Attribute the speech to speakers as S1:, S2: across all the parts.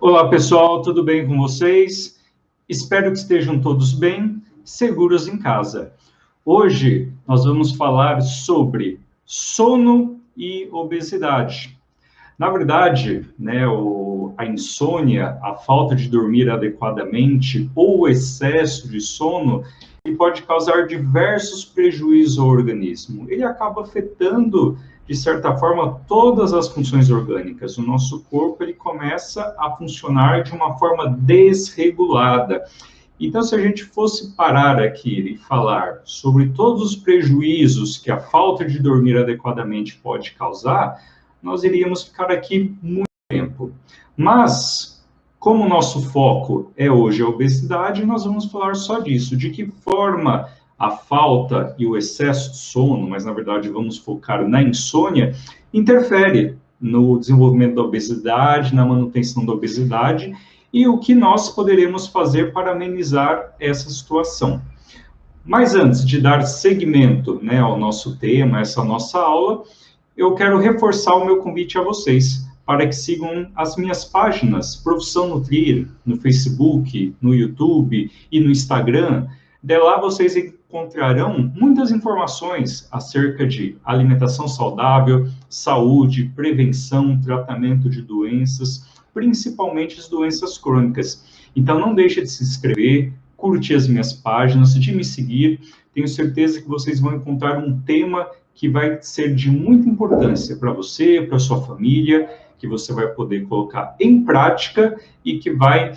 S1: Olá, pessoal, tudo bem com vocês? Espero que estejam todos bem, seguros em casa. Hoje nós vamos falar sobre sono e obesidade. Na verdade, a insônia, a falta de dormir adequadamente ou o excesso de sono, ele pode causar diversos prejuízos ao organismo. Ele acaba afetando, de certa forma, todas as funções orgânicas. O nosso corpo ele começa a funcionar de uma forma desregulada. Então, se a gente fosse parar aqui e falar sobre todos os prejuízos que a falta de dormir adequadamente pode causar, nós iríamos ficar aqui muito tempo. Mas, como o nosso foco é hoje a obesidade, nós vamos falar só disso, de que forma a falta e o excesso de sono, mas na verdade vamos focar na insônia, interfere no desenvolvimento da obesidade, na manutenção da obesidade, e o que nós poderemos fazer para amenizar essa situação. Mas antes de dar seguimento, ao nosso tema, essa nossa aula, eu quero reforçar o meu convite a vocês para que sigam as minhas páginas Profissão Nutrir, no Facebook, no YouTube e no Instagram. De lá vocês encontrarão muitas informações acerca de alimentação saudável, saúde, prevenção, tratamento de doenças, principalmente as doenças crônicas. Então não deixe de se inscrever, curtir as minhas páginas, de me seguir. Tenho certeza que vocês vão encontrar um tema que vai ser de muita importância para você, para sua família, que você vai poder colocar em prática e que vai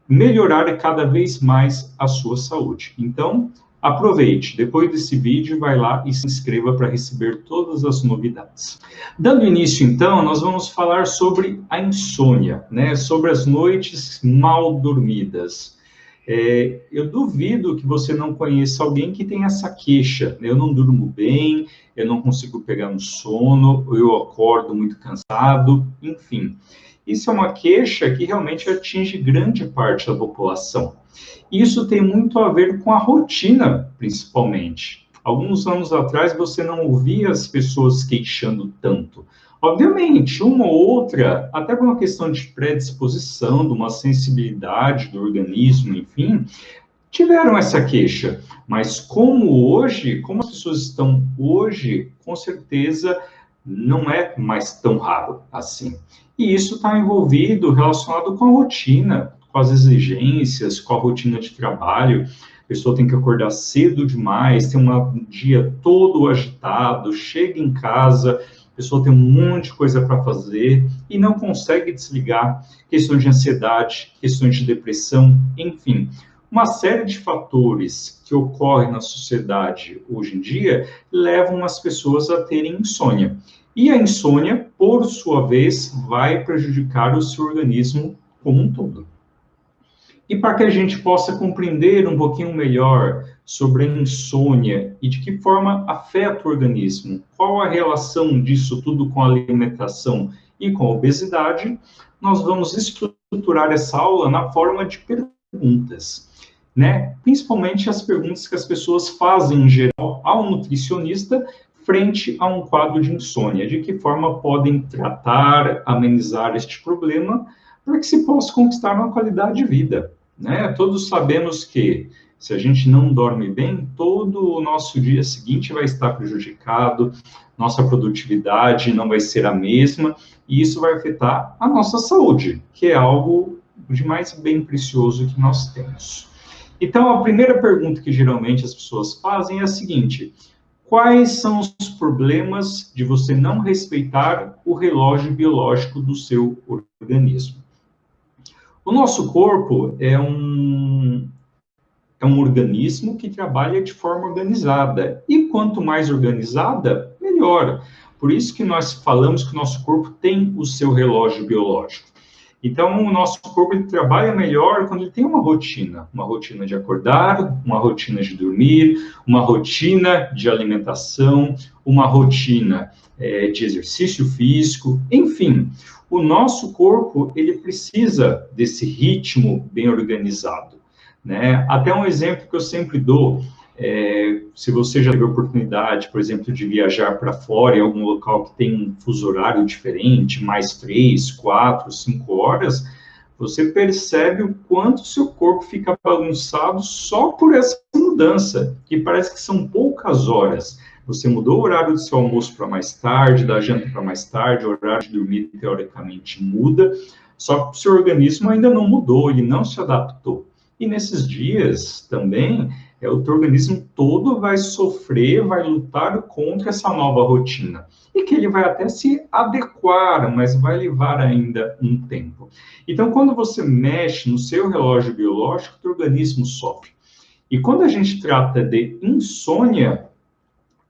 S1: melhorar cada vez mais a sua saúde. Então, aproveite, depois desse vídeo, vai lá e se inscreva para receber todas as novidades. Dando início, então, nós vamos falar sobre a insônia, sobre as noites mal dormidas. Eu duvido que você não conheça alguém que tem essa queixa. Eu não durmo bem, eu não consigo pegar no sono, eu acordo muito cansado, enfim. Isso é uma queixa que realmente atinge grande parte da população. Isso tem muito a ver com a rotina, principalmente. Alguns anos atrás, você não ouvia as pessoas queixando tanto. Obviamente, uma ou outra, até por uma questão de predisposição, de uma sensibilidade do organismo, enfim, tiveram essa queixa. Mas como as pessoas estão hoje, com certeza não é mais tão raro assim. E isso está envolvido, relacionado com a rotina, com as exigências, com a rotina de trabalho. A pessoa tem que acordar cedo demais, tem um dia todo agitado, chega em casa, a pessoa tem um monte de coisa para fazer e não consegue desligar. Questões de ansiedade, questões de depressão, enfim. Uma série de fatores que ocorrem na sociedade hoje em dia levam as pessoas a terem insônia. E a insônia, por sua vez, vai prejudicar o seu organismo como um todo. E para que a gente possa compreender um pouquinho melhor sobre a insônia e de que forma afeta o organismo, qual a relação disso tudo com a alimentação e com a obesidade, nós vamos estruturar essa aula na forma de perguntas. Principalmente as perguntas que as pessoas fazem em geral ao nutricionista frente a um quadro de insônia, de que forma podem tratar, amenizar este problema, para que se possa conquistar uma qualidade de vida. Todos sabemos que se a gente não dorme bem, todo o nosso dia seguinte vai estar prejudicado, nossa produtividade não vai ser a mesma, e isso vai afetar a nossa saúde, que é algo de mais bem precioso que nós temos. Então, a primeira pergunta que geralmente as pessoas fazem é a seguinte: quais são os problemas de você não respeitar o relógio biológico do seu organismo? O nosso corpo é um organismo que trabalha de forma organizada. E quanto mais organizada, melhor. Por isso que nós falamos que o nosso corpo tem o seu relógio biológico. Então, o nosso corpo ele trabalha melhor quando ele tem uma rotina de acordar, uma rotina de dormir, uma rotina de alimentação, uma rotina de exercício físico, enfim. O nosso corpo, ele precisa desse ritmo bem organizado, Até um exemplo que eu sempre dou, se você já teve a oportunidade, por exemplo, de viajar para fora, em algum local que tem um fuso horário diferente, mais 3, 4, 5 horas, você percebe o quanto o seu corpo fica bagunçado só por essa mudança, que parece que são poucas horas. Você mudou o horário do seu almoço para mais tarde, da janta para mais tarde, o horário de dormir, teoricamente, muda, só que o seu organismo ainda não mudou, ele não se adaptou. E nesses dias também, o teu organismo todo vai sofrer, vai lutar contra essa nova rotina. E que ele vai até se adequar, mas vai levar ainda um tempo. Então, quando você mexe no seu relógio biológico, o teu organismo sofre. E quando a gente trata de insônia,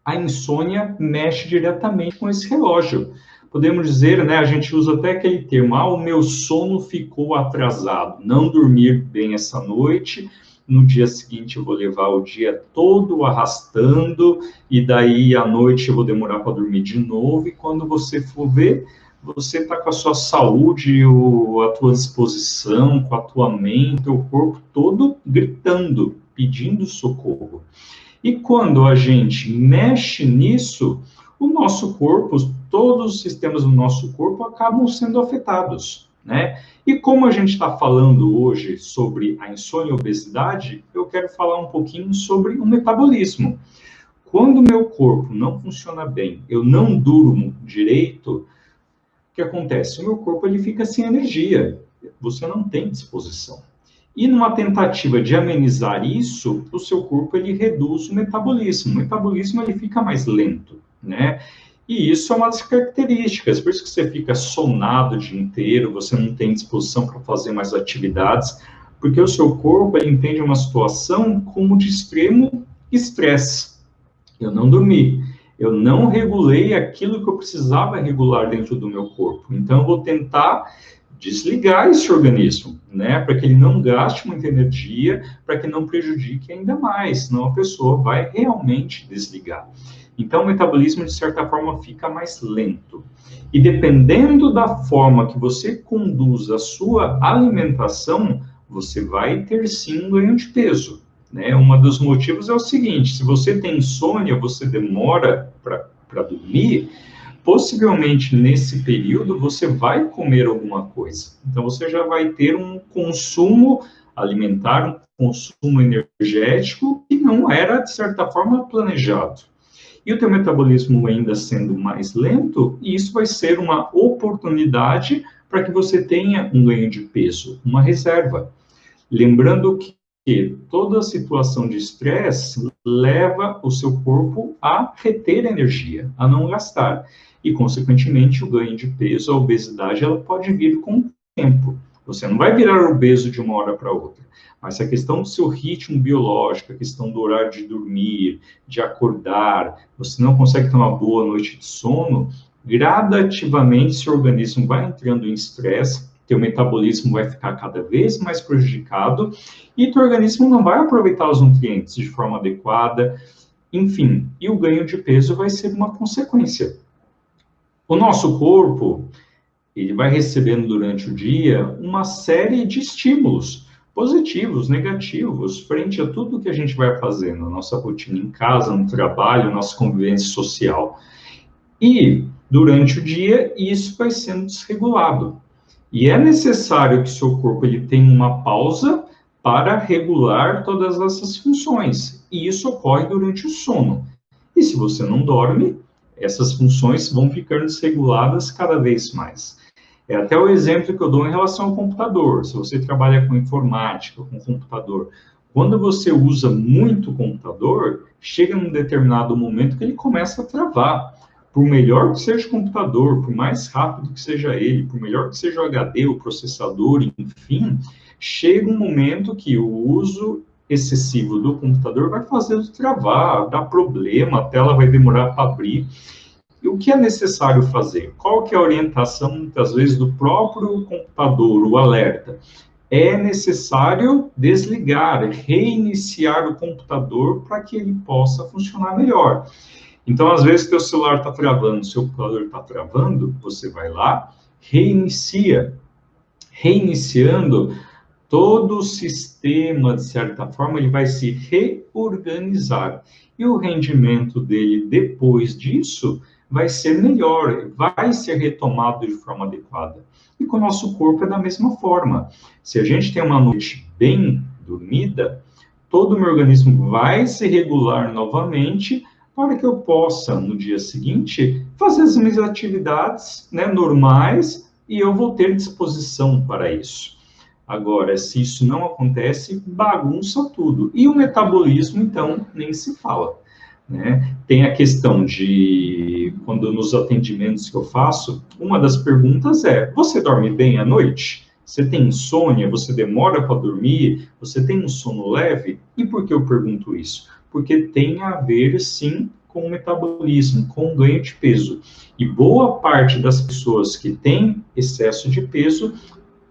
S1: a insônia mexe diretamente com esse relógio. Podemos dizer, né, a gente usa até aquele termo, o meu sono ficou atrasado, não dormir bem essa noite, no dia seguinte eu vou levar o dia todo arrastando, e daí à noite eu vou demorar para dormir de novo, e quando você for ver, você está com a sua saúde, a tua disposição, com a tua mente, o corpo todo gritando, pedindo socorro. E quando a gente mexe nisso, o nosso corpo, todos os sistemas do nosso corpo acabam sendo afetados, né? E como a gente está falando hoje sobre a insônia e a obesidade, eu quero falar um pouquinho sobre o metabolismo. Quando o meu corpo não funciona bem, eu não durmo direito, o que acontece? O meu corpo ele fica sem energia, você não tem disposição. E numa tentativa de amenizar isso, o seu corpo ele reduz o metabolismo. O metabolismo ele fica mais lento, né? E isso é uma das características, por isso que você fica sonado o dia inteiro, você não tem disposição para fazer mais atividades, porque o seu corpo ele entende uma situação como de extremo estresse. Eu não dormi, eu não regulei aquilo que eu precisava regular dentro do meu corpo, então eu vou tentar desligar esse organismo, né, para que ele não gaste muita energia, para que não prejudique ainda mais, senão a pessoa vai realmente desligar. Então, o metabolismo, de certa forma, fica mais lento. E dependendo da forma que você conduz a sua alimentação, você vai ter sim um ganho de peso, né? Um dos motivos é o seguinte, se você tem insônia, você demora para dormir, possivelmente nesse período você vai comer alguma coisa. Então você já vai ter um consumo alimentar, um consumo energético que não era, de certa forma, planejado. E o teu metabolismo ainda sendo mais lento, e isso vai ser uma oportunidade para que você tenha um ganho de peso, uma reserva. Lembrando que toda situação de estresse leva o seu corpo a reter energia, a não gastar. E, consequentemente, o ganho de peso, a obesidade, ela pode vir com o tempo. Você não vai virar obeso de uma hora para outra. Mas a questão do seu ritmo biológico, a questão do horário de dormir, de acordar, você não consegue ter uma boa noite de sono, gradativamente seu organismo vai entrando em estresse, teu metabolismo vai ficar cada vez mais prejudicado e teu organismo não vai aproveitar os nutrientes de forma adequada, enfim, e o ganho de peso vai ser uma consequência. O nosso corpo, ele vai recebendo durante o dia uma série de estímulos positivos, negativos, frente a tudo que a gente vai fazendo, a nossa rotina em casa, no trabalho, nossa convivência social. E, durante o dia, isso vai sendo desregulado. E é necessário que seu corpo ele tenha uma pausa para regular todas essas funções. E isso ocorre durante o sono. E se você não dorme, essas funções vão ficando desreguladas cada vez mais. É até o exemplo que eu dou em relação ao computador. Se você trabalha com informática, com computador, quando você usa muito o computador, chega num determinado momento que ele começa a travar. Por melhor que seja o computador, por mais rápido que seja ele, por melhor que seja o HD, o processador, enfim, chega um momento que o uso excessivo do computador vai fazê-lo travar, dar problema, a tela vai demorar para abrir. E o que é necessário fazer? Qual que é a orientação, muitas vezes, do próprio computador, o alerta? É necessário desligar, reiniciar o computador para que ele possa funcionar melhor. Então, às vezes, teu celular está travando, seu computador está travando, você vai lá, reinicia. Reiniciando, todo o sistema, de certa forma, ele vai se reorganizar. E o rendimento dele, depois disso, vai ser melhor, vai ser retomado de forma adequada. E com o nosso corpo é da mesma forma. Se a gente tem uma noite bem dormida, todo o meu organismo vai se regular novamente para que eu possa, no dia seguinte, fazer as minhas atividades, né, normais, e eu vou ter disposição para isso. Agora, se isso não acontece, bagunça tudo. E o metabolismo, então, nem se fala, né? Tem a questão de, quando nos atendimentos que eu faço, uma das perguntas é: você dorme bem à noite? Você tem insônia? Você demora para dormir? Você tem um sono leve? E por que eu pergunto isso? Porque tem a ver, sim, com o metabolismo, com o ganho de peso. E boa parte das pessoas que têm excesso de peso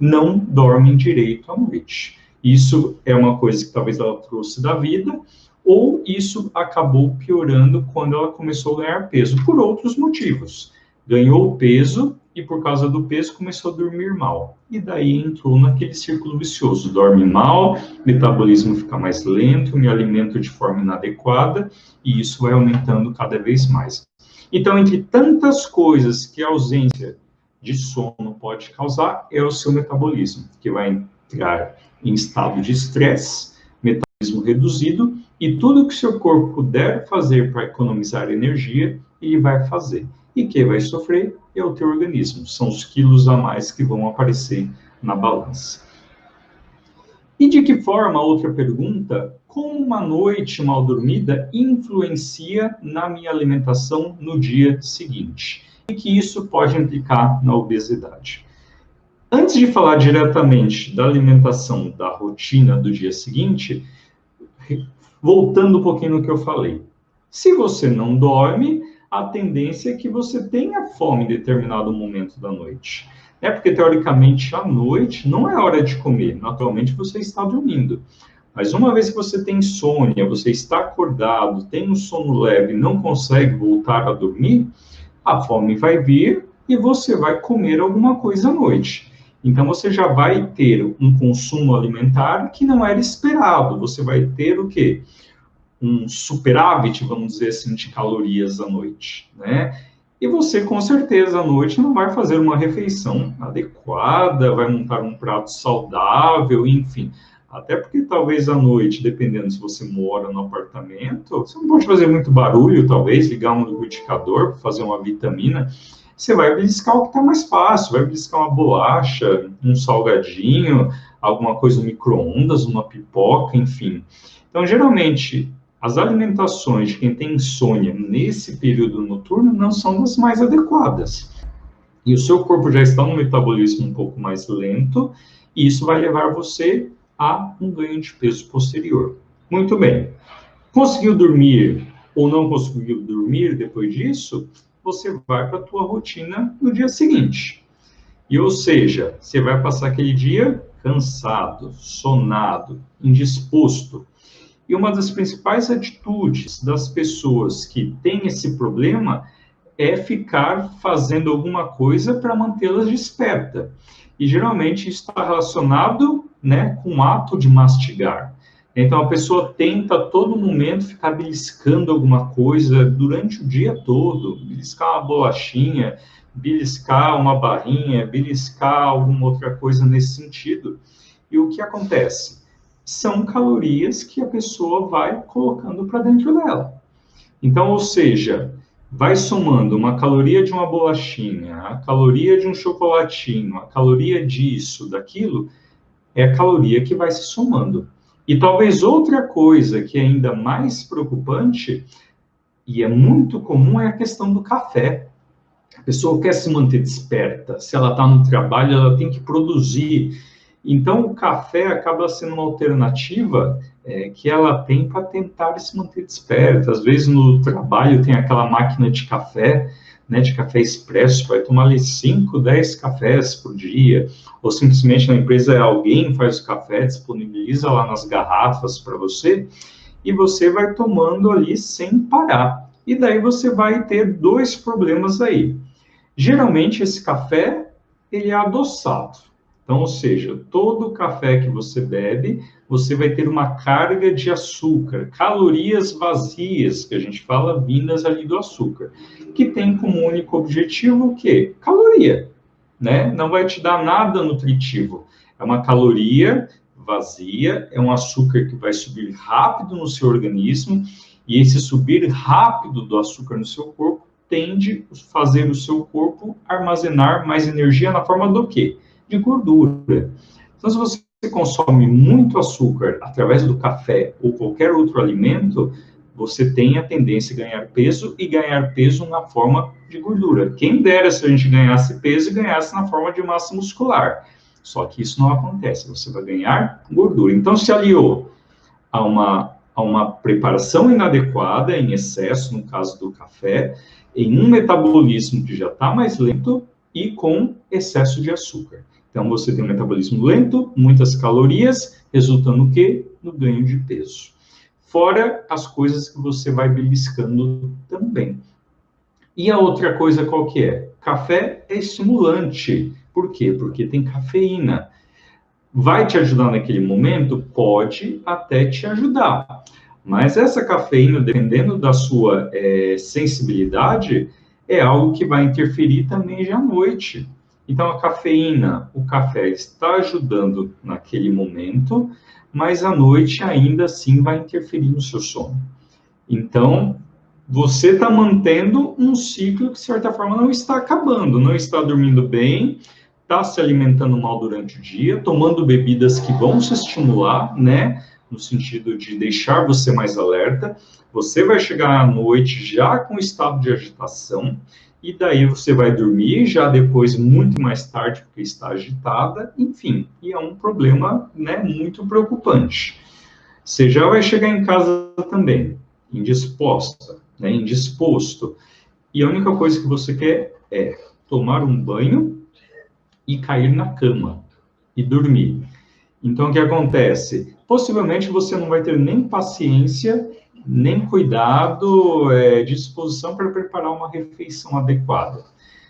S1: não dormem direito à noite. Isso é uma coisa que talvez ela trouxe da vida, ou isso acabou piorando quando ela começou a ganhar peso, por outros motivos. Ganhou peso e, por causa do peso, começou a dormir mal. E daí entrou naquele círculo vicioso. Dorme mal, metabolismo fica mais lento, me alimento de forma inadequada, e isso vai aumentando cada vez mais. Então, entre tantas coisas que a ausência de sono pode causar, é o seu metabolismo, que vai entrar em estado de estresse, metabolismo reduzido, e tudo que o seu corpo puder fazer para economizar energia, ele vai fazer. E quem vai sofrer é o teu organismo, são os quilos a mais que vão aparecer na balança. E de que forma, outra pergunta, como uma noite mal dormida influencia na minha alimentação no dia seguinte? E que isso pode implicar na obesidade. Antes de falar diretamente da alimentação, da rotina do dia seguinte, voltando um pouquinho no que eu falei. Se você não dorme, a tendência é que você tenha fome em determinado momento da noite. É porque, teoricamente, à noite não é hora de comer. Naturalmente, você está dormindo. Mas uma vez que você tem insônia, você está acordado, tem um sono leve e não consegue voltar a dormir, a fome vai vir e você vai comer alguma coisa à noite. Então, você já vai ter um consumo alimentar que não era esperado. Você vai ter o quê? Um superávit, vamos dizer assim, de calorias à noite, né? E você, com certeza, à noite não vai fazer uma refeição adequada, vai montar um prato saudável, enfim. Até porque talvez à noite, dependendo se você mora no apartamento, você não pode fazer muito barulho, talvez, ligar um liquidificador para fazer uma vitamina. Você vai beliscar o que está mais fácil, vai beliscar uma bolacha, um salgadinho, alguma coisa no micro-ondas, uma pipoca, enfim. Então, geralmente, as alimentações de quem tem insônia nesse período noturno não são das mais adequadas. E o seu corpo já está num metabolismo um pouco mais lento, e isso vai levar você a um ganho de peso posterior. Muito bem. Conseguiu dormir ou não conseguiu dormir depois disso? Você vai para a tua rotina no dia seguinte. E, ou seja, você vai passar aquele dia cansado, sonado, indisposto. E uma das principais atitudes das pessoas que têm esse problema é ficar fazendo alguma coisa para mantê-las despertas. E geralmente isso está relacionado, né, com o ato de mastigar. Então a pessoa tenta a todo momento ficar beliscando alguma coisa durante o dia todo, beliscar uma bolachinha, beliscar uma barrinha, beliscar alguma outra coisa nesse sentido. E o que acontece? São calorias que a pessoa vai colocando para dentro dela. Então, ou seja, vai somando uma caloria de uma bolachinha, a caloria de um chocolatinho, a caloria disso, daquilo, é a caloria que vai se somando. E talvez outra coisa que é ainda mais preocupante, e é muito comum, é a questão do café. A pessoa quer se manter desperta, se ela está no trabalho, ela tem que produzir. Então, o café acaba sendo uma alternativa que ela tem para tentar se manter desperta. Às vezes, no trabalho, tem aquela máquina de café, né, de café expresso, vai tomar ali 5, 10 cafés por dia, ou simplesmente na empresa alguém faz o café, disponibiliza lá nas garrafas para você, e você vai tomando ali sem parar. E daí você vai ter dois problemas aí. Geralmente, esse café, ele é adoçado. Então, ou seja, todo café que você bebe, você vai ter uma carga de açúcar, calorias vazias, que a gente fala, vindas ali do açúcar, que tem como único objetivo o quê? Caloria, né? Não vai te dar nada nutritivo. É uma caloria vazia, é um açúcar que vai subir rápido no seu organismo, e esse subir rápido do açúcar no seu corpo tende a fazer o seu corpo armazenar mais energia na forma do quê? De gordura. Então, se você consome muito açúcar através do café ou qualquer outro alimento, você tem a tendência a ganhar peso e ganhar peso na forma de gordura. Quem dera se a gente ganhasse peso e ganhasse na forma de massa muscular. Só que isso não acontece, você vai ganhar gordura. Então, se aliou a uma preparação inadequada, em excesso, no caso do café, em um metabolismo que já está mais lento e com excesso de açúcar. Então, você tem um metabolismo lento, muitas calorias, resultando no quê? No ganho de peso. Fora as coisas que você vai beliscando também. E a outra coisa qual que é? Café é estimulante. Por quê? Porque tem cafeína. Vai te ajudar naquele momento? Pode até te ajudar. Mas essa cafeína, dependendo da sua sensibilidade, é algo que vai interferir também já à noite. Então, a cafeína, o café está ajudando naquele momento, mas à noite ainda assim vai interferir no seu sono. Então, você está mantendo um ciclo que, de certa forma, não está acabando, não está dormindo bem, está se alimentando mal durante o dia, tomando bebidas que vão se estimular, né? No sentido de deixar você mais alerta. Você vai chegar à noite já com estado de agitação, e daí você vai dormir já depois, muito mais tarde, porque está agitada, enfim, e é um problema, né, muito preocupante. Você já vai chegar em casa também, indisposta, né, indisposto, e a única coisa que você quer é tomar um banho e cair na cama e dormir. Então, o que acontece? Possivelmente você não vai ter nem paciência, nem cuidado, disposição para preparar uma refeição adequada.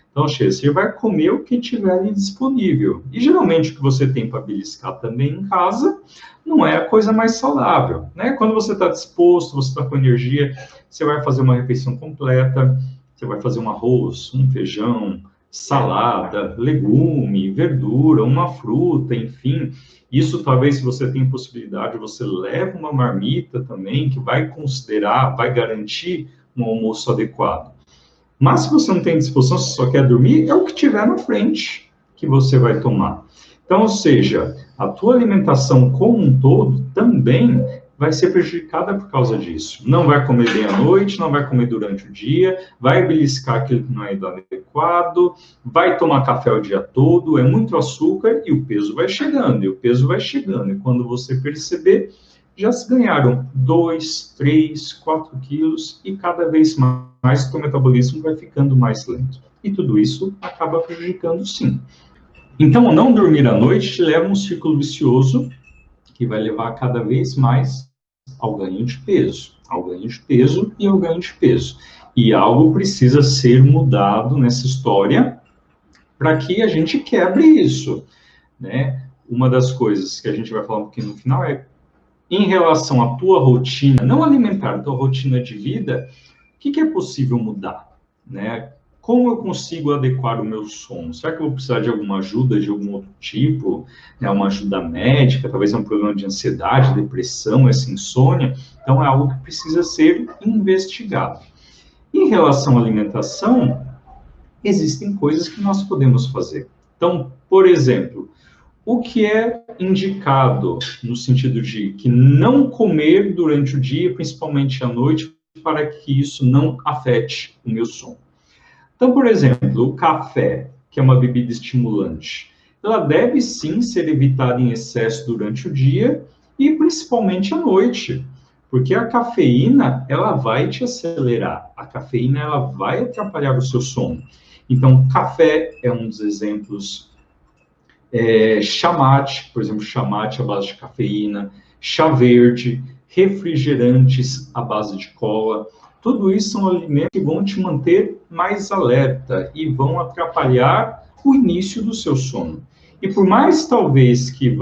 S1: Então, você vai comer o que tiver ali disponível. E geralmente o que você tem para beliscar também em casa não é a coisa mais saudável, né? Quando você está disposto, você está com energia, você vai fazer uma refeição completa, você vai fazer um arroz, um feijão, salada, legume, verdura, uma fruta, enfim. Isso talvez, se você tem possibilidade, você leva uma marmita também, que vai considerar, vai garantir um almoço adequado. Mas se você não tem disposição, se só quer dormir, é o que tiver na frente que você vai tomar. Então, ou seja, a tua alimentação como um todo também vai ser prejudicada por causa disso. Não vai comer bem à noite, não vai comer durante o dia, vai beliscar aquilo que não é adequado, vai tomar café o dia todo, é muito açúcar e o peso vai chegando, e o peso vai chegando. E quando você perceber, já se ganharam 2, 3, 4 quilos e cada vez mais o teu metabolismo vai ficando mais lento. E tudo isso acaba prejudicando, sim. Então, não dormir à noite te leva a um ciclo vicioso que vai levar cada vez mais ao ganho de peso, ao ganho de peso e ao ganho de peso. E algo precisa ser mudado nessa história para que a gente quebre isso, né? Uma das coisas que a gente vai falar um pouquinho no final é em relação à tua rotina, não alimentar, a tua rotina de vida, o que é possível mudar, né? Como eu consigo adequar o meu sono? Será que eu vou precisar de alguma ajuda de algum outro tipo? Né? Uma ajuda médica, talvez é um problema de ansiedade, depressão, essa insônia. Então, é algo que precisa ser investigado. Em relação à alimentação, existem coisas que nós podemos fazer. Então, por exemplo, o que é indicado no sentido de que não comer durante o dia, principalmente à noite, para que isso não afete o meu sono? Então, por exemplo, o café, que é uma bebida estimulante, ela deve sim ser evitada em excesso durante o dia e principalmente à noite, porque a cafeína, ela vai te acelerar, a cafeína, ela vai atrapalhar o seu sono. Então, café é um dos exemplos, chamate, por exemplo, chamate à base de cafeína, chá verde, refrigerantes à base de cola. Tudo isso são alimentos que vão te manter mais alerta e vão atrapalhar o início do seu sono. E por mais talvez que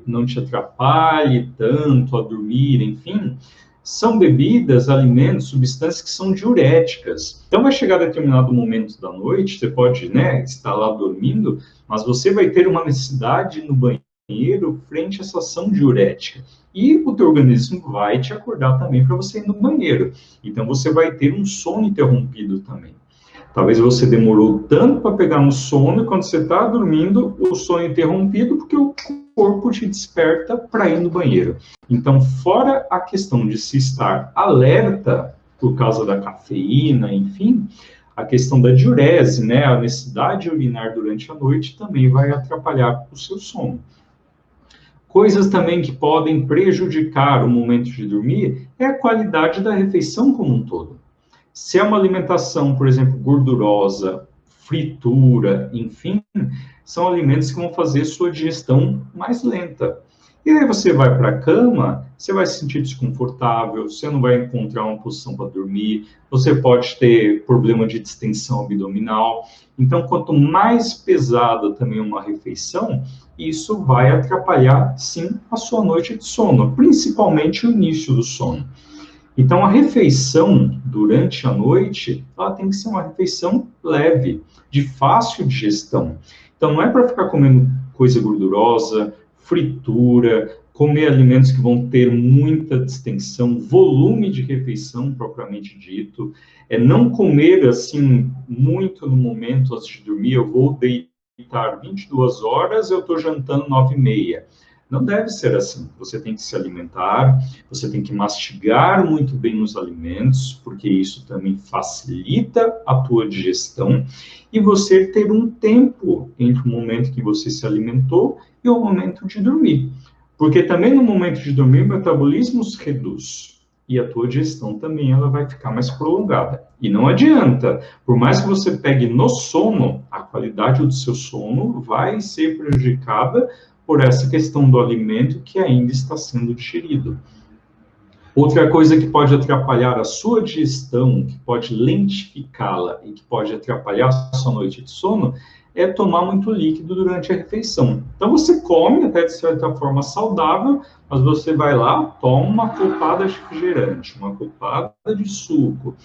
S1: não te atrapalhe tanto a dormir, enfim, são bebidas, alimentos, substâncias que são diuréticas. Então vai chegar determinado momento da noite, você pode, né, estar lá dormindo, mas você vai ter uma necessidade no banheiro frente a essa ação diurética. E o teu organismo vai te acordar também para você ir no banheiro. Então você vai ter um sono interrompido também. Talvez você demorou tanto para pegar no sono, e quando você está dormindo, o sono é interrompido, porque o corpo te desperta para ir no banheiro. Então, fora a questão de se estar alerta por causa da cafeína, enfim, a questão da diurese, né, a necessidade de urinar durante a noite também vai atrapalhar o seu sono. Coisas também que podem prejudicar o momento de dormir é a qualidade da refeição como um todo. Se é uma alimentação, por exemplo, gordurosa, fritura, enfim, são alimentos que vão fazer sua digestão mais lenta. E aí você vai para a cama, você vai se sentir desconfortável, você não vai encontrar uma posição para dormir, você pode ter problema de distensão abdominal. Então, quanto mais pesada também uma refeição, isso vai atrapalhar, sim, a sua noite de sono, principalmente o início do sono. Então, a refeição durante a noite, ela tem que ser uma refeição leve, de fácil digestão. Então, não é para ficar comendo coisa gordurosa, fritura, comer alimentos que vão ter muita distensão, volume de refeição propriamente dito, não comer assim muito no momento antes de dormir. Eu vou deitar 22 horas, eu estou jantando 9h30. Não deve ser assim. Você tem que se alimentar, você tem que mastigar muito bem os alimentos, porque isso também facilita a tua digestão, e você ter um tempo entre o momento que você se alimentou e o momento de dormir. Porque também no momento de dormir, o metabolismo se reduz. E a tua digestão também ela vai ficar mais prolongada. E não adianta, por mais que você pegue no sono, a qualidade do seu sono vai ser prejudicada por essa questão do alimento que ainda está sendo digerido. Outra coisa que pode atrapalhar a sua digestão, que pode lentificá-la e que pode atrapalhar a sua noite de sono, é tomar muito líquido durante a refeição. Então você come até de certa forma saudável, mas você vai lá, toma uma copada de refrigerante, uma copada de suco.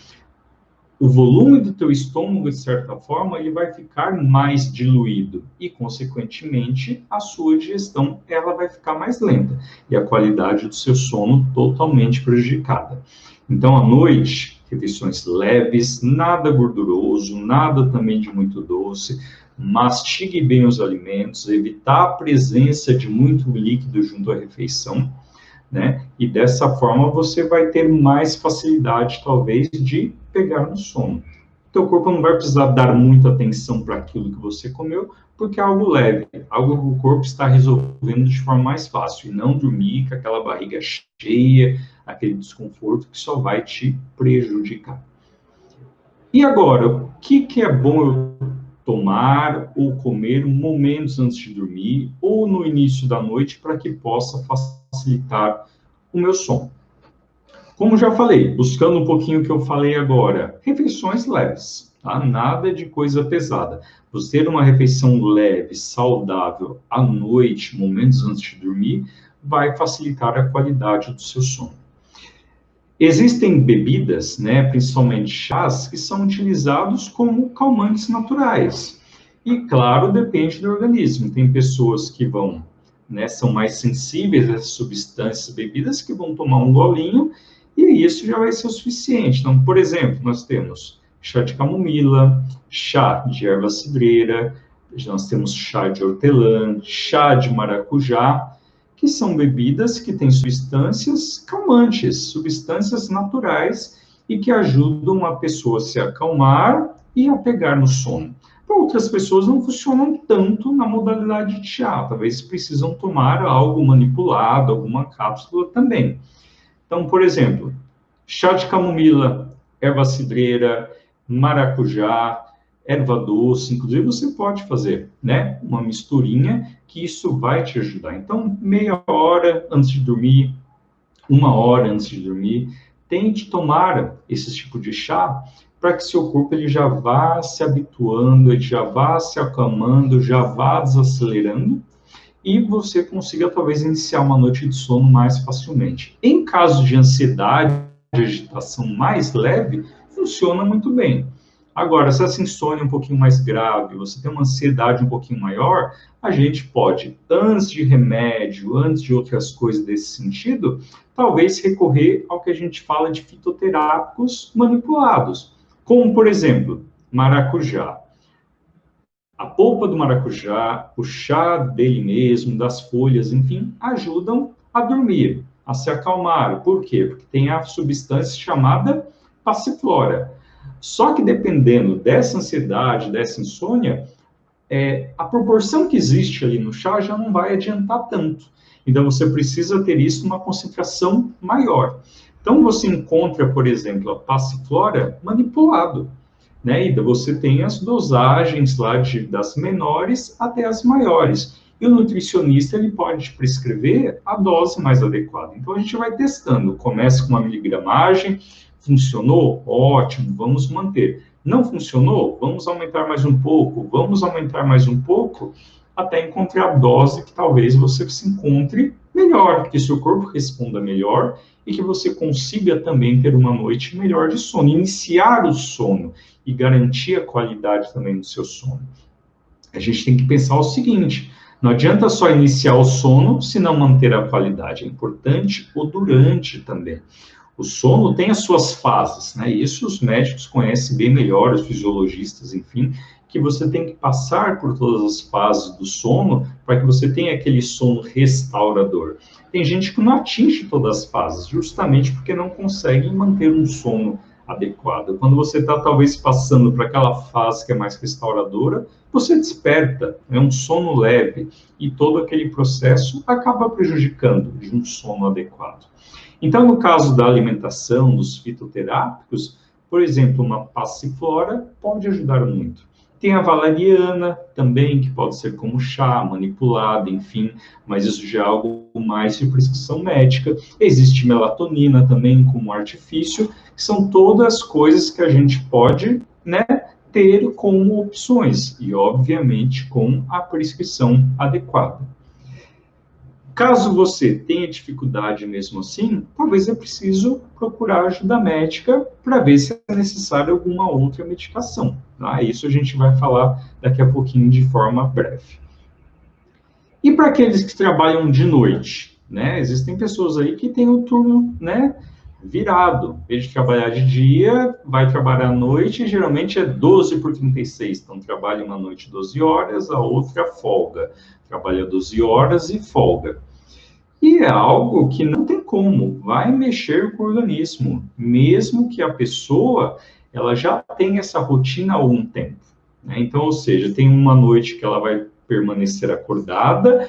S1: O volume do teu estômago, de certa forma, ele vai ficar mais diluído e, consequentemente, a sua digestão ela vai ficar mais lenta e a qualidade do seu sono totalmente prejudicada. Então, à noite, refeições leves, nada gorduroso, nada também de muito doce, mastigue bem os alimentos, evitar a presença de muito líquido junto à refeição, né? E dessa forma você vai ter mais facilidade, talvez, de pegar no sono. O teu corpo não vai precisar dar muita atenção para aquilo que você comeu, porque é algo leve, algo que o corpo está resolvendo de forma mais fácil, e não dormir com aquela barriga cheia, aquele desconforto que só vai te prejudicar. E agora, o que é bom eu tomar ou comer momentos antes de dormir ou no início da noite para que possa facilitar o meu sono? Como já falei, buscando um pouquinho o que eu falei agora, refeições leves, tá? Nada de coisa pesada. Você ter uma refeição leve, saudável à noite, momentos antes de dormir, vai facilitar a qualidade do seu sono. Existem bebidas, né, principalmente chás, que são utilizados como calmantes naturais. E, claro, depende do organismo. Tem pessoas que vão, né, são mais sensíveis a essas substâncias, bebidas, que vão tomar um golinho e isso já vai ser o suficiente. Então, por exemplo, nós temos chá de camomila, chá de erva cidreira, nós temos chá de hortelã, chá de maracujá, que são bebidas que têm substâncias calmantes, substâncias naturais e que ajudam a pessoa a se acalmar e a pegar no sono. Para outras pessoas não funcionam tanto na modalidade de chá, talvez precisam tomar algo manipulado, alguma cápsula também. Então, por exemplo, chá de camomila, erva cidreira, maracujá, erva doce, inclusive você pode fazer, né, uma misturinha que isso vai te ajudar. Então, meia hora antes de dormir, 1 hora antes de dormir, tente tomar esse tipo de chá, para que seu corpo ele já vá se habituando, ele já vá se acalmando, já vá desacelerando, e você consiga talvez iniciar uma noite de sono mais facilmente. Em caso de ansiedade, de agitação mais leve, funciona muito bem. Agora, se essa insônia é um pouquinho mais grave, você tem uma ansiedade um pouquinho maior, a gente pode, antes de remédio, antes de outras coisas desse sentido, talvez recorrer ao que a gente fala de fitoterápicos manipulados, como, por exemplo, maracujá. A polpa do maracujá, o chá dele mesmo, das folhas, enfim, ajudam a dormir, a se acalmar. Por quê? Porque tem a substância chamada passiflora. Só que dependendo dessa ansiedade, dessa insônia, a proporção que existe ali no chá já não vai adiantar tanto. Então, você precisa ter isso numa concentração maior. Então, você encontra, por exemplo, a passiflora manipulado, né? E você tem as dosagens lá das menores até as maiores. E o nutricionista, ele pode prescrever a dose mais adequada. Então, a gente vai testando. Começa com uma miligramagem. Funcionou? Ótimo, vamos manter. Não funcionou? Vamos aumentar mais um pouco. Vamos aumentar mais um pouco, até encontrar a dose que talvez você se encontre melhor, que seu corpo responda melhor e que você consiga também ter uma noite melhor de sono, iniciar o sono e garantir a qualidade também do seu sono. A gente tem que pensar o seguinte: não adianta só iniciar o sono se não manter a qualidade, é importante o durante também. O sono tem as suas fases, né? Isso os médicos conhecem bem melhor, os fisiologistas, enfim, que você tem que passar por todas as fases do sono para que você tenha aquele sono restaurador. Tem gente que não atinge todas as fases, justamente porque não consegue manter um sono adequado. Quando você está, talvez, passando para aquela fase que é mais restauradora, você desperta, é um sono leve, e todo aquele processo acaba prejudicando de um sono adequado. Então, no caso da alimentação, dos fitoterápicos, por exemplo, uma passiflora pode ajudar muito. Tem a valeriana também, que pode ser como chá, manipulada, enfim, mas isso já é algo mais de prescrição médica. Existe melatonina também como artifício, que são todas coisas que a gente pode, né, ter como opções, e obviamente com a prescrição adequada. Caso você tenha dificuldade mesmo assim, talvez é preciso procurar ajuda médica para ver se é necessária alguma outra medicação. Tá? Isso a gente vai falar daqui a pouquinho de forma breve. E para aqueles que trabalham de noite, né? Existem pessoas aí que têm o turno, né, virado. Em vez de trabalhar de dia, vai trabalhar à noite, e geralmente é 12 por 36. Então, trabalha uma noite 12 horas, a outra folga. Trabalha 12 horas e folga. E é algo que não tem como, vai mexer com o organismo, mesmo que a pessoa ela já tenha essa rotina há algum tempo. Né? Então, ou seja, tem uma noite que ela vai permanecer acordada,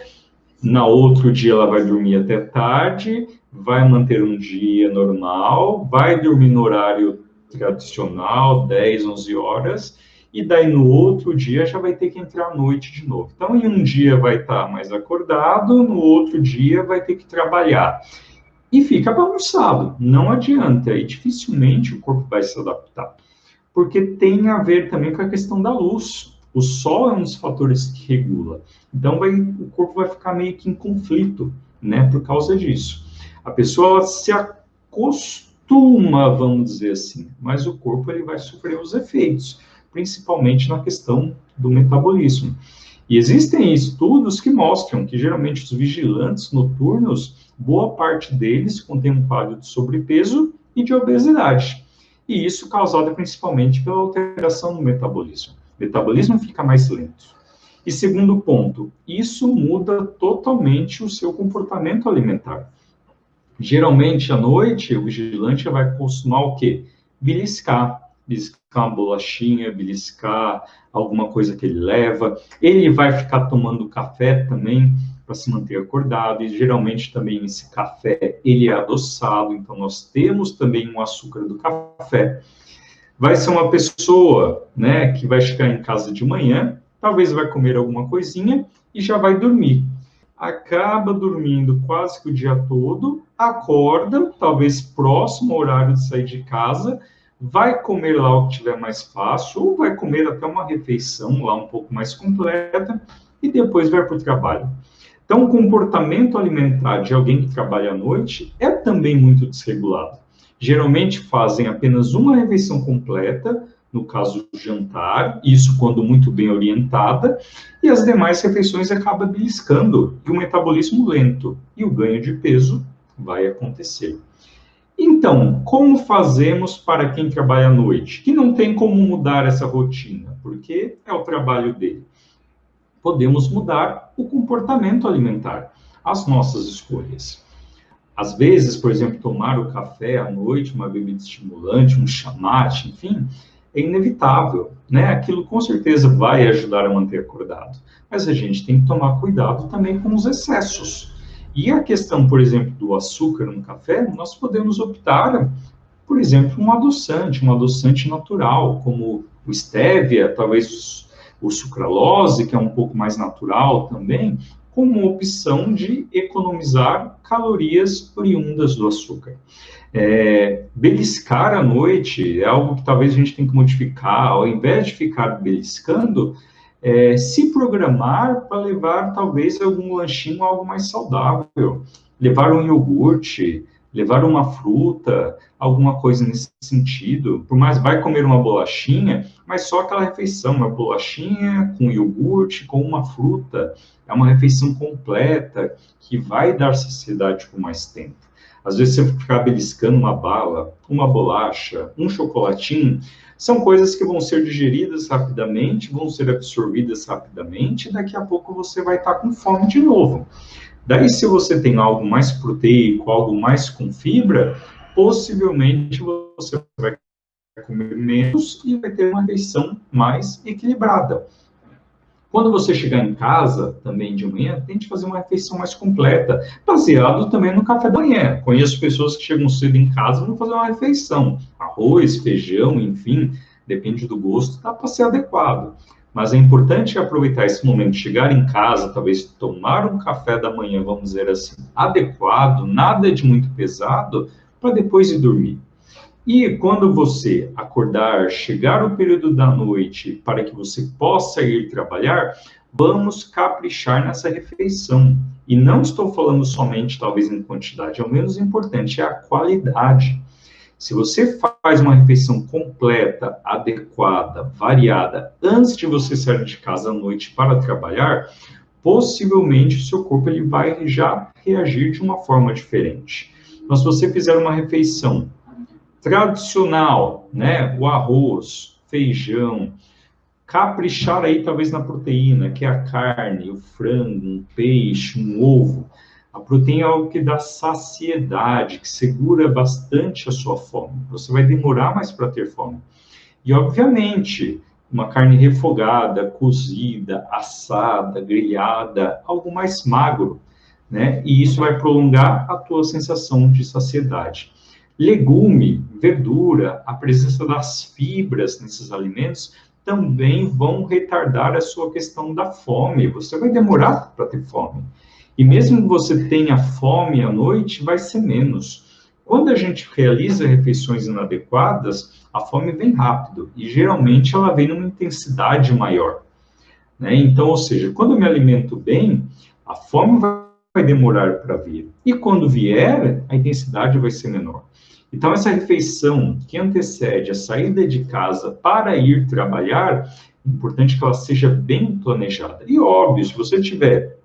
S1: na outro dia ela vai dormir até tarde, vai manter um dia normal, vai dormir no horário tradicional, 10, 11 horas, e daí no outro dia já vai ter que entrar à noite de novo. Então, em um dia vai estar mais acordado, no outro dia vai ter que trabalhar. E fica bagunçado, não adianta, e dificilmente o corpo vai se adaptar. Porque tem a ver também com a questão da luz. O sol é um dos fatores que regula. Então, o corpo vai ficar meio que em conflito, né, por causa disso. A pessoa se acostuma, vamos dizer assim, mas o corpo ele vai sofrer os efeitos, principalmente na questão do metabolismo. E existem estudos que mostram que, geralmente, os vigilantes noturnos, boa parte deles contém um quadro de sobrepeso e de obesidade. E isso causado principalmente pela alteração no metabolismo. O metabolismo fica mais lento. E segundo ponto, isso muda totalmente o seu comportamento alimentar. Geralmente, à noite, o vigilante vai costumar o quê? Beliscar uma bolachinha, beliscar alguma coisa que ele leva. Ele vai ficar tomando café também para se manter acordado, e geralmente também esse café, ele é adoçado, então nós temos também um açúcar do café. Vai ser uma pessoa, né, que vai chegar em casa de manhã, talvez vai comer alguma coisinha e já vai dormir. Acaba dormindo quase que o dia todo, acorda, talvez próximo ao horário de sair de casa, vai comer lá o que tiver mais fácil, ou vai comer até uma refeição lá um pouco mais completa, e depois vai para o trabalho. Então, o comportamento alimentar de alguém que trabalha à noite é também muito desregulado. Geralmente fazem apenas uma refeição completa, no caso do jantar, isso quando muito bem orientada, e as demais refeições acabam beliscando, e o metabolismo lento, e o ganho de peso vai acontecer. Então, como fazemos para quem trabalha à noite, que não tem como mudar essa rotina, porque é o trabalho dele? Podemos mudar o comportamento alimentar, as nossas escolhas. Às vezes, por exemplo, tomar o café à noite, uma bebida estimulante, um chamate, enfim, é inevitável, né? Aquilo com certeza vai ajudar a manter acordado. Mas a gente tem que tomar cuidado também com os excessos. E a questão, por exemplo, do açúcar no café, nós podemos optar, por exemplo, um adoçante natural, como o stevia, talvez o sucralose, que é um pouco mais natural também, como uma opção de economizar calorias oriundas do açúcar. Beliscar à noite é algo que talvez a gente tenha que modificar, ao invés de ficar beliscando, se programar para levar talvez algum lanchinho, algo mais saudável, levar um iogurte, levar uma fruta, alguma coisa nesse sentido. Por mais vai comer uma bolachinha, mas só aquela refeição, uma bolachinha com iogurte, com uma fruta, é uma refeição completa que vai dar saciedade por mais tempo. Às vezes você ficar beliscando uma bala, uma bolacha, um chocolatinho, são coisas que vão ser digeridas rapidamente, vão ser absorvidas rapidamente, e daqui a pouco você vai estar com fome de novo. Daí, se você tem algo mais proteico, algo mais com fibra, possivelmente você vai comer menos e vai ter uma refeição mais equilibrada. Quando você chegar em casa, também de manhã, tente fazer uma refeição mais completa, baseado também no café da manhã. Conheço pessoas que chegam cedo em casa e vão fazer uma refeição. Arroz, feijão, enfim, depende do gosto, dá para ser adequado. Mas é importante aproveitar esse momento, chegar em casa, talvez tomar um café da manhã, vamos dizer assim, adequado, nada de muito pesado, para depois ir dormir. E quando você acordar, chegar o período da noite, para que você possa ir trabalhar, vamos caprichar nessa refeição. E não estou falando somente, talvez, em quantidade, é o menos importante, é a qualidade. Se você faz uma refeição completa, adequada, variada, antes de você sair de casa à noite para trabalhar, possivelmente o seu corpo ele vai já reagir de uma forma diferente. Então, se você fizer uma refeição tradicional, né, o arroz, feijão, caprichar aí talvez na proteína, que é a carne, o frango, um peixe, um ovo. A proteína é algo que dá saciedade, que segura bastante a sua fome. Você vai demorar mais para ter fome. E, obviamente, uma carne refogada, cozida, assada, grelhada, algo mais magro, né? E isso vai prolongar a tua sensação de saciedade. Legume, verdura, a presença das fibras nesses alimentos também vão retardar a sua questão da fome. Você vai demorar para ter fome. E mesmo que você tenha fome à noite, vai ser menos. Quando a gente realiza refeições inadequadas, a fome vem rápido e geralmente ela vem numa intensidade maior, né? Então, ou seja, quando eu me alimento bem, a fome vai demorar para vir. E quando vier, a intensidade vai ser menor. Então, essa refeição que antecede a saída de casa para ir trabalhar, é importante que ela seja bem planejada. E óbvio, se você tiver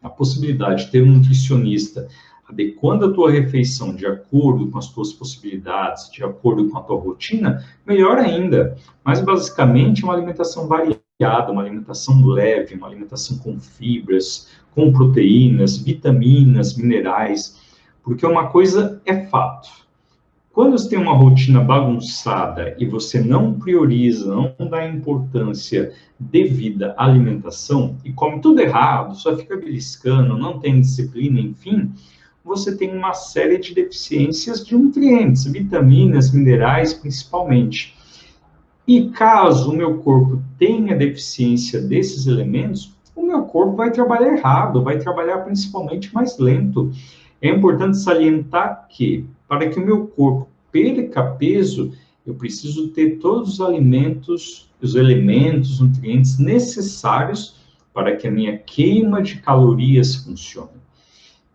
S1: a possibilidade de ter um nutricionista adequando a tua refeição de acordo com as tuas possibilidades, de acordo com a tua rotina, melhor ainda. Mas, basicamente, uma alimentação variada, uma alimentação leve, uma alimentação com fibras, com proteínas, vitaminas, minerais, porque uma coisa é fato. Quando você tem uma rotina bagunçada e você não prioriza, não dá importância devida à alimentação e come tudo errado, só fica beliscando, não tem disciplina, enfim, você tem uma série de deficiências de nutrientes, vitaminas, minerais, principalmente. E caso o meu corpo tenha deficiência desses elementos, o meu corpo vai trabalhar errado, vai trabalhar principalmente mais lento. É importante salientar que, para que o meu corpo perca peso, eu preciso ter todos os alimentos, os elementos, nutrientes necessários para que a minha queima de calorias funcione.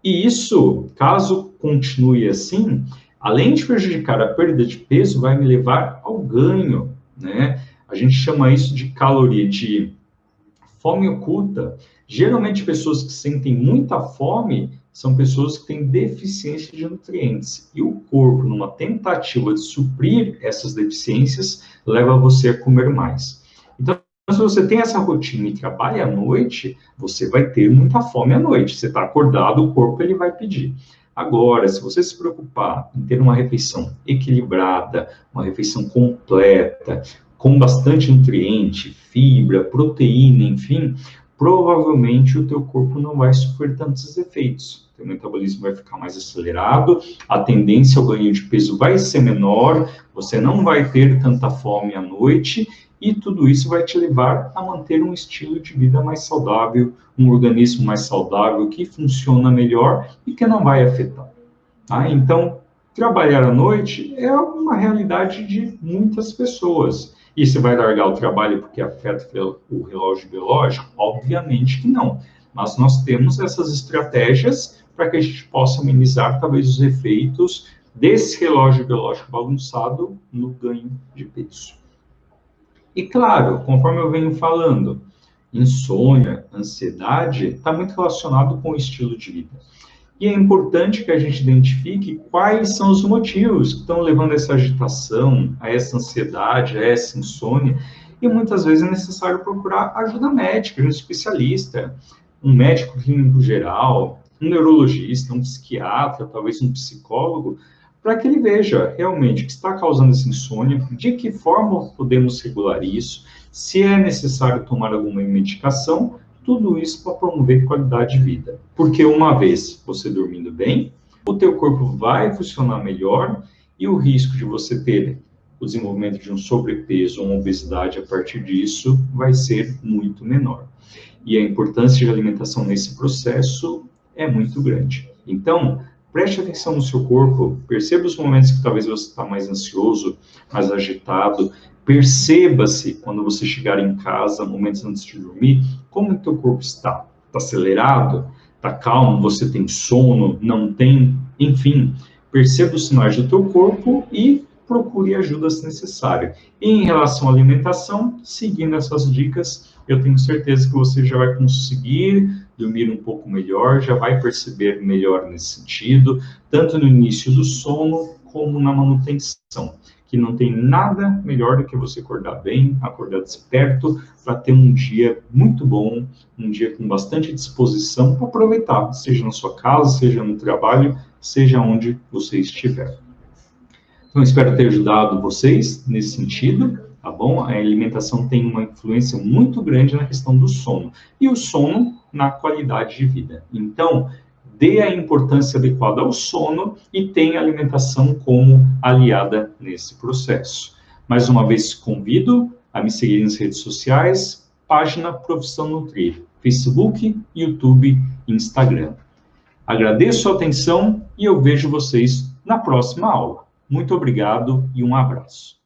S1: E isso, caso continue assim, além de prejudicar a perda de peso, vai me levar ao ganho, né? A gente chama isso de caloria, de fome oculta. Geralmente, pessoas que sentem muita fome são pessoas que têm deficiência de nutrientes. E o corpo, numa tentativa de suprir essas deficiências, leva você a comer mais. Então, se você tem essa rotina e trabalha à noite, você vai ter muita fome à noite. Você está acordado, o corpo ele vai pedir. Agora, se você se preocupar em ter uma refeição equilibrada, uma refeição completa, com bastante nutriente, fibra, proteína, enfim, provavelmente o teu corpo não vai sofrer tantos efeitos. O teu metabolismo vai ficar mais acelerado, a tendência ao ganho de peso vai ser menor, você não vai ter tanta fome à noite, e tudo isso vai te levar a manter um estilo de vida mais saudável, um organismo mais saudável, que funciona melhor e que não vai afetar. Tá? Então, trabalhar à noite é uma realidade de muitas pessoas. E você vai largar o trabalho porque afeta o relógio biológico? Obviamente que não. Mas nós temos essas estratégias para que a gente possa amenizar, talvez, os efeitos desse relógio biológico bagunçado no ganho de peso. E claro, conforme eu venho falando, insônia, ansiedade, está muito relacionado com o estilo de vida. E é importante que a gente identifique quais são os motivos que estão levando a essa agitação, a essa ansiedade, a essa insônia. E muitas vezes é necessário procurar ajuda médica, um especialista, um médico clínico geral, um neurologista, um psiquiatra, talvez um psicólogo, para que ele veja realmente o que está causando essa insônia, de que forma podemos regular isso, se é necessário tomar alguma medicação, tudo isso para promover qualidade de vida. Porque uma vez você dormindo bem, o teu corpo vai funcionar melhor e o risco de você ter o desenvolvimento de um sobrepeso ou uma obesidade a partir disso vai ser muito menor. E a importância de alimentação nesse processo é muito grande. Então, preste atenção no seu corpo, perceba os momentos que talvez você está mais ansioso, mais agitado, perceba-se quando você chegar em casa, momentos antes de dormir, como o teu corpo está. Está acelerado? Está calmo? Você tem sono? Não tem? Enfim, perceba os sinais do teu corpo e procure ajuda se necessário. E em relação à alimentação, seguindo essas dicas, eu tenho certeza que você já vai conseguir dormir um pouco melhor, já vai perceber melhor nesse sentido, tanto no início do sono como na manutenção, que não tem nada melhor do que você acordar bem, acordar desperto, para ter um dia muito bom, um dia com bastante disposição para aproveitar, seja na sua casa, seja no trabalho, seja onde você estiver. Então, espero ter ajudado vocês nesse sentido, tá bom? A alimentação tem uma influência muito grande na questão do sono, e o sono na qualidade de vida. Então, dê a importância adequada ao sono e tenha a alimentação como aliada nesse processo. Mais uma vez, convido a me seguir nas redes sociais, página Profissão Nutrir, Facebook, YouTube e Instagram. Agradeço a atenção e eu vejo vocês na próxima aula. Muito obrigado e um abraço.